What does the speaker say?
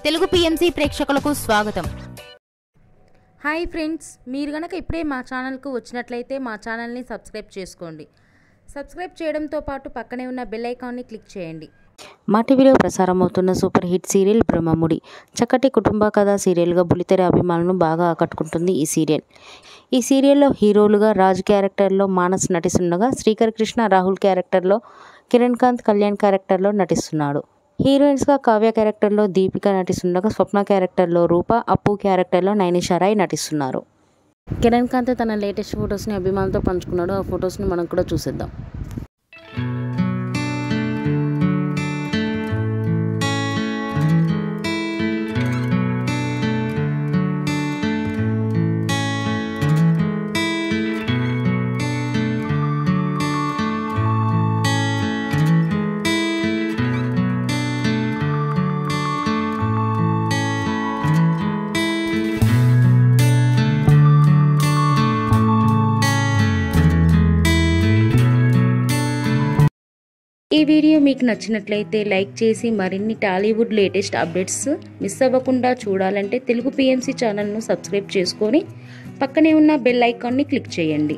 Telugu PMC ప్రేక్షకులకు స్వాగతం. Hi friends, మీరు గనక ఇప్పుడే మా ఛానల్కు వచ్చినట్లయితే మా ఛానల్ని సబ్స్క్రైబ్ చేసుకోండి. సబ్స్క్రైబ్ చేయడంతో పాటు పక్కనే ఉన్న బెల్ ఐకాన్ని క్లిక్ చేయండి. మా టీవీలో ప్రసారమవుతున్న సూపర్ హిట్ సీరియల్ బ్రహ్మముడి చక్కటి కుటుంబ కథా సీరియల్గా బుల్లితెర అభిమానులను బాగా ఆకట్టుకుంటుంది ఈ సీరియల్. ఈ సీరియల్లో హీరోలుగా రాజు క్యారెక్టర్లో మానస్ నటిస్తుండగా, శ్రీకర్ కృష్ణ రాహుల్ క్యారెక్టర్లో, కిరణ్ కాంత్ కళ్యాణ్ క్యారెక్టర్లో నటిస్తున్నాడు. హీరోయిన్స్గా కావ్య క్యారెక్టర్లో దీపిక నటిస్తుండగా, స్వప్న క్యారెక్టర్లో రూప, అప్పు క్యారెక్టర్లో నైనిషారాయ్ నటిస్తున్నారు. కిరణ్ కాంత్ తన లేటెస్ట్ ఫొటోస్ని అభిమానులతో పంచుకున్నాడు. ఆ ఫొటోస్ని మనం కూడా చూసేద్దాం. ఈ వీడియో మీకు నచ్చినట్లయితే లైక్ చేసి మరిన్ని టాలీవుడ్ లేటెస్ట్ అప్డేట్స్ మిస్ అవ్వకుండా చూడాలంటే తెలుగు పిఎంసి ఛానల్ను సబ్స్క్రైబ్ చేసుకొని పక్కనే ఉన్న బెల్ ఐకాన్ని క్లిక్ చేయండి.